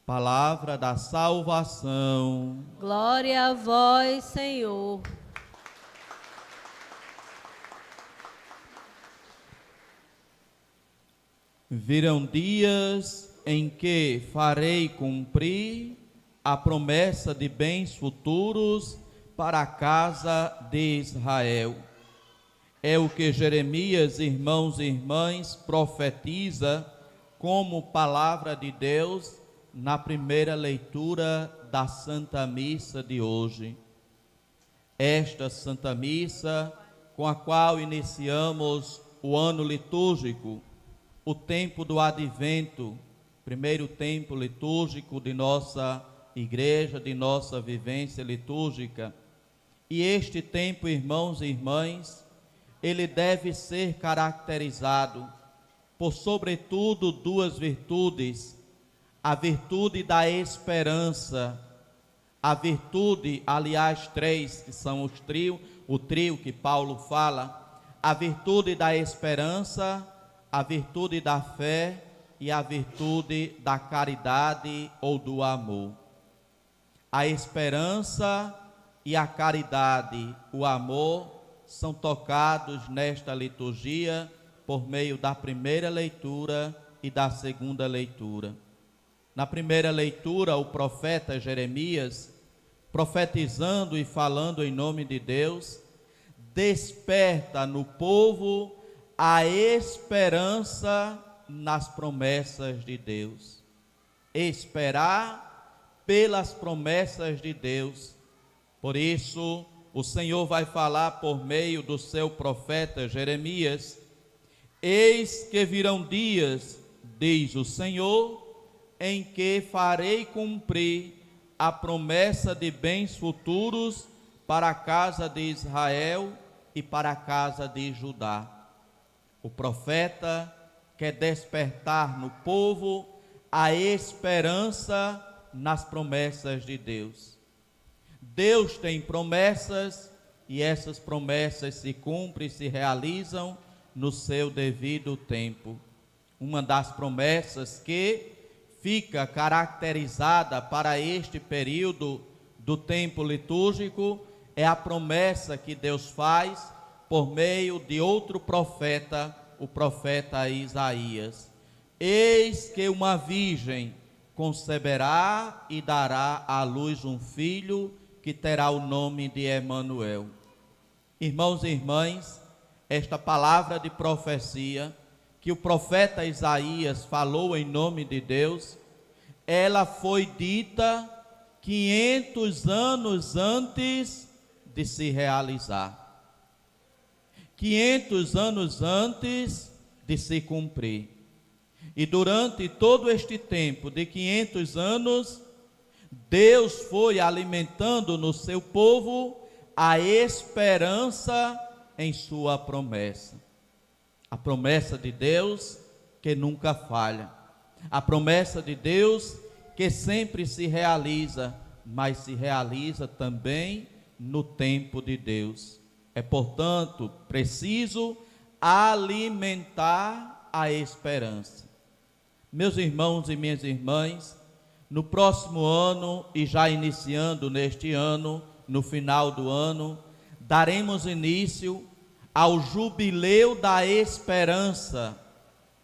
Palavra da salvação. Glória a vós, Senhor. Virão dias em que farei cumprir a promessa de bens futuros para a casa de Israel. É o que Jeremias, irmãos e irmãs, profetiza como palavra de Deus na primeira leitura da Santa Missa de hoje. Esta Santa Missa, com a qual iniciamos o ano litúrgico, o tempo do Advento, primeiro tempo litúrgico de nossa igreja, de nossa vivência litúrgica. E este tempo, irmãos e irmãs, ele deve ser caracterizado por, sobretudo, duas virtudes: a virtude da esperança, a virtude, aliás, três, que são o trio que Paulo fala: a virtude da esperança, a virtude da fé e a virtude da caridade ou do amor. A esperança e a caridade, o amor, são tocados nesta liturgia por meio da primeira leitura e da segunda leitura. Na primeira leitura, o profeta Jeremias, profetizando e falando em nome de Deus, desperta no povo a esperança nas promessas de Deus. Esperar pelas promessas de Deus. Por isso, o Senhor vai falar por meio do seu profeta Jeremias: eis que virão dias, diz o Senhor, em que farei cumprir a promessa de bens futuros para a casa de Israel e para a casa de Judá. O profeta quer despertar no povo a esperança nas promessas de Deus. Deus tem promessas e essas promessas se cumprem, se realizam no seu devido tempo. Uma das promessas que fica caracterizada para este período do tempo litúrgico é a promessa que Deus faz por meio de outro profeta, o profeta Isaías: eis que uma virgem conceberá e dará à luz um filho, que terá o nome de Emanuel. Irmãos e irmãs, esta palavra de profecia que o profeta Isaías falou em nome de Deus, ela foi dita 500 anos antes de se realizar. 500 anos antes de se cumprir. E durante todo este tempo de 500 anos, Deus foi alimentando no seu povo a esperança em sua promessa. A promessa de Deus que nunca falha. A promessa de Deus que sempre se realiza, mas se realiza também no tempo de Deus. É, portanto, preciso alimentar a esperança. Meus irmãos e minhas irmãs, no próximo ano, e já iniciando neste ano, no final do ano, daremos início ao Jubileu da Esperança,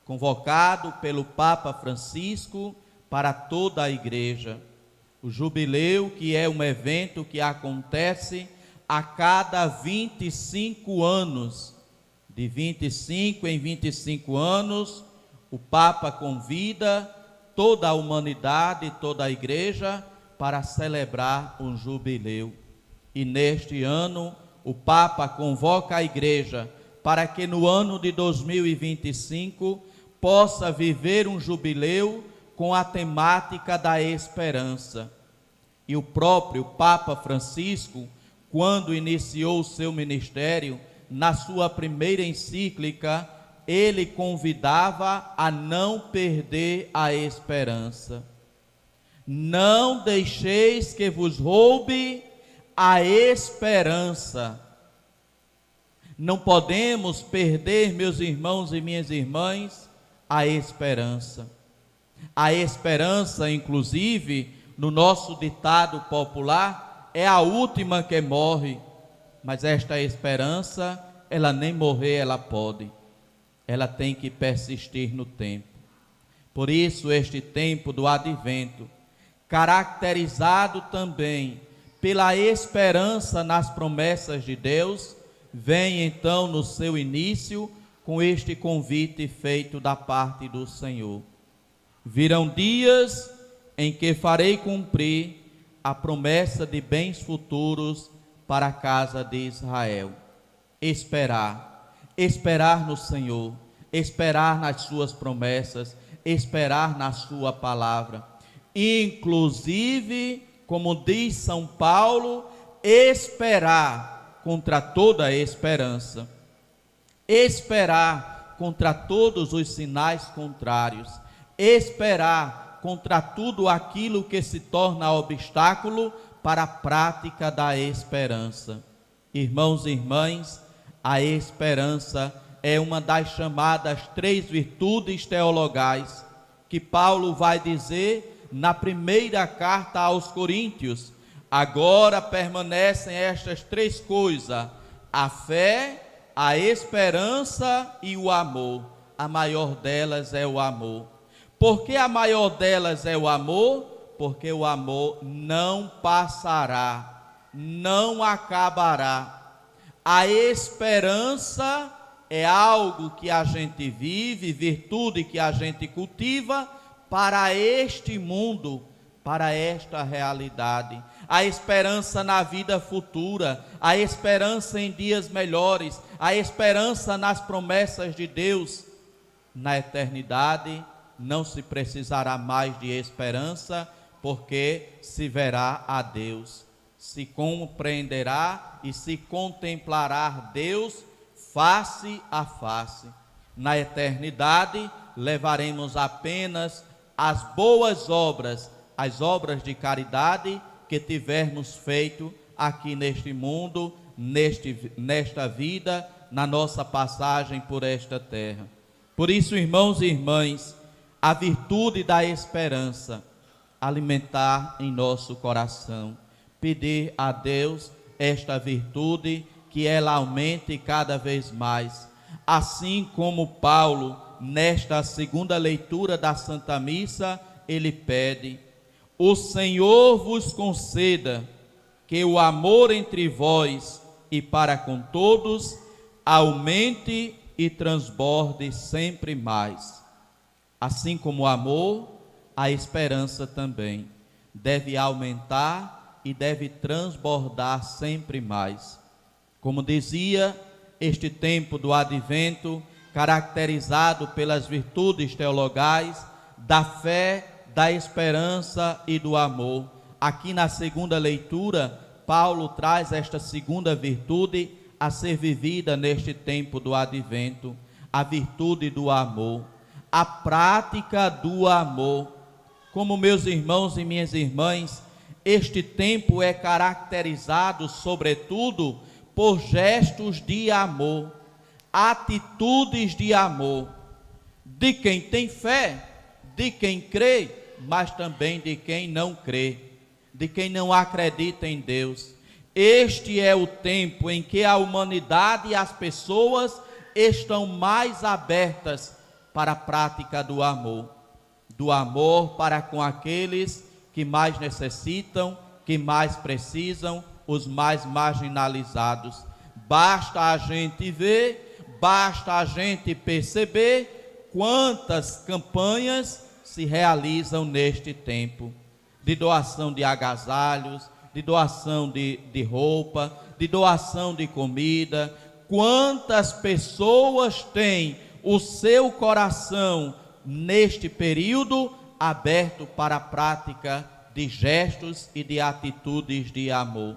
convocado pelo Papa Francisco para toda a Igreja. O Jubileu, que é um evento que acontece a cada 25 anos. De 25 em 25 anos, o Papa convida toda a humanidade, toda a Igreja, para celebrar um jubileu. E neste ano, o Papa convoca a Igreja para que no ano de 2025 possa viver um jubileu com a temática da esperança. E o próprio Papa Francisco, quando iniciou o seu ministério, na sua primeira encíclica, ele convidava a não perder a esperança. Não deixeis que vos roube a esperança. Não podemos perder, meus irmãos e minhas irmãs, a esperança. A esperança, inclusive, no nosso ditado popular, é a última que morre, mas esta esperança, ela nem morrer ela pode, ela tem que persistir no tempo. Por isso este tempo do advento, caracterizado também pela esperança nas promessas de Deus, vem então no seu início com este convite feito da parte do Senhor. Virão dias em que farei cumprir a promessa de bens futuros para a casa de Israel. Esperar no Senhor, esperar nas suas promessas, esperar na sua palavra. Inclusive, como diz São Paulo, esperar contra toda a esperança. Esperar contra todos os sinais contrários. Esperar contra tudo aquilo que se torna obstáculo para a prática da esperança. Irmãos e irmãs, a esperança é uma das chamadas 3 virtudes teologais que Paulo vai dizer na primeira carta aos Coríntios. Agora permanecem estas 3 coisas: a fé, a esperança e o amor. A maior delas é o amor. Por que a maior delas é o amor? Porque o amor não passará, não acabará. A esperança é algo que a gente vive, virtude que a gente cultiva para este mundo, para esta realidade. A esperança na vida futura, a esperança em dias melhores, a esperança nas promessas de Deus. Na eternidade não se precisará mais de esperança, porque se verá a Deus, se compreenderá e se contemplará Deus face a face. Na eternidade levaremos apenas as boas obras, as obras de caridade que tivermos feito aqui neste mundo, nesta vida, na nossa passagem por esta terra. Por isso, irmãos e irmãs, a virtude da esperança, alimentar em nosso coração, pedir a Deus esta virtude, que ela aumente cada vez mais. Assim como Paulo, nesta segunda leitura da Santa Missa, ele pede: o Senhor vos conceda que o amor entre vós e para com todos aumente e transborde sempre mais. Assim como o amor, a esperança também deve aumentar e deve transbordar sempre mais. Como dizia, este tempo do advento, caracterizado pelas virtudes teologais da fé, da esperança e do amor. Aqui na segunda leitura, Paulo traz esta segunda virtude a ser vivida neste tempo do advento, a virtude do amor, a prática do amor. Como meus irmãos e minhas irmãs, este tempo é caracterizado, sobretudo, por gestos de amor, atitudes de amor, de quem tem fé, de quem crê, mas também de quem não crê, de quem não acredita em Deus. Este é o tempo em que a humanidade e as pessoas estão mais abertas para a prática do amor para com aqueles que mais necessitam, que mais precisam, os mais marginalizados. Basta a gente ver, basta a gente perceber quantas campanhas se realizam neste tempo, de doação de agasalhos, de doação de roupa, de doação de comida. Quantas pessoas têm o seu coração neste período aberto para a prática de gestos e de atitudes de amor.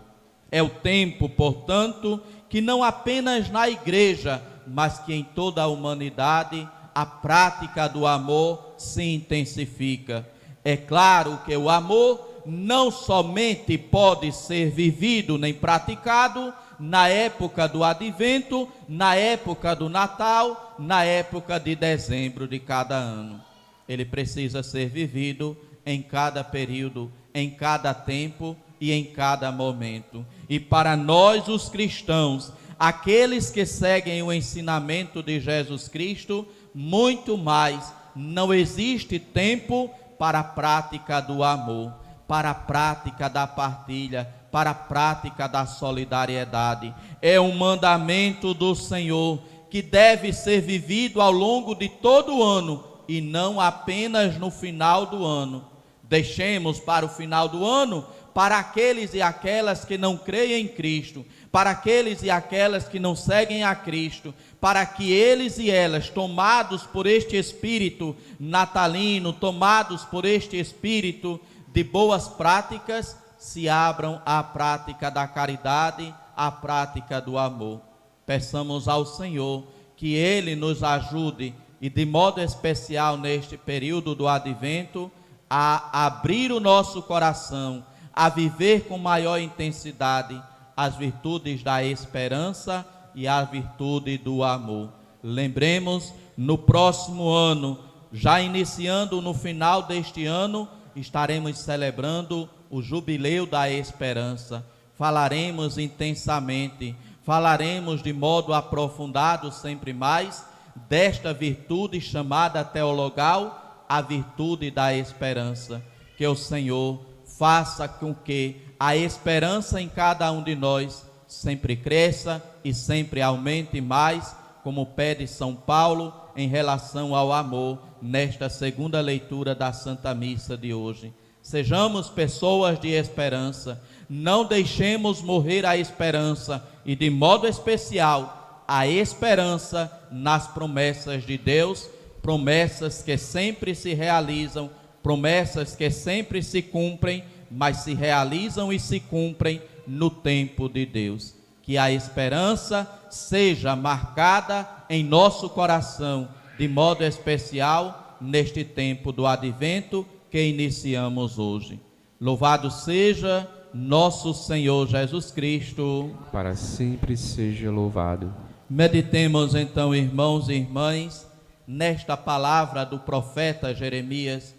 É o tempo, portanto, que não apenas na igreja, mas que em toda a humanidade a prática do amor se intensifica. É claro que o amor não somente pode ser vivido nem praticado na época do advento, na época do Natal, na época de dezembro de cada ano. ele precisa ser vivido em cada período, em cada tempo e em cada momento. E para nós, os cristãos, aqueles que seguem o ensinamento de Jesus Cristo, muito mais, não existe tempo para a prática do amor, para a prática da partilha, para a prática da solidariedade. É um mandamento do Senhor que deve ser vivido ao longo de todo o ano e não apenas no final do ano. Deixemos para o final do ano para aqueles e aquelas que não creem em Cristo, para aqueles e aquelas que não seguem a Cristo, para que eles e elas, tomados por este espírito natalino, tomados por este espírito de boas práticas, se abram à prática da caridade, à prática do amor. Peçamos ao Senhor que Ele nos ajude, e de modo especial neste período do Advento, a abrir o nosso coração, a viver com maior intensidade as virtudes da esperança e a virtude do amor. Lembremos, no próximo ano, já iniciando no final deste ano, estaremos celebrando o Jubileu da Esperança. Falaremos intensamente, falaremos de modo aprofundado sempre mais desta virtude chamada teologal, a virtude da esperança. Que o Senhor faça com que a esperança em cada um de nós sempre cresça e sempre aumente mais, como pede São Paulo em relação ao amor, nesta segunda leitura da Santa Missa de hoje. Sejamos pessoas de esperança, não deixemos morrer a esperança, e de modo especial a esperança nas promessas de Deus, promessas que sempre se realizam, promessas que sempre se cumprem, mas se realizam e se cumprem no tempo de Deus. Que a esperança seja marcada em nosso coração, de modo especial neste tempo do Advento que iniciamos hoje. Louvado seja nosso Senhor Jesus Cristo. Para sempre seja louvado. Meditemos então, irmãos e irmãs, nesta palavra do profeta Jeremias,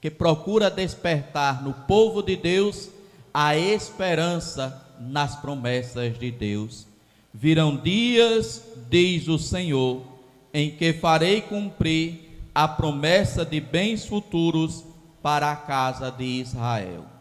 que procura despertar no povo de Deus a esperança nas promessas de Deus. Virão dias, diz o Senhor, em que farei cumprir a promessa de bens futuros para a casa de Israel.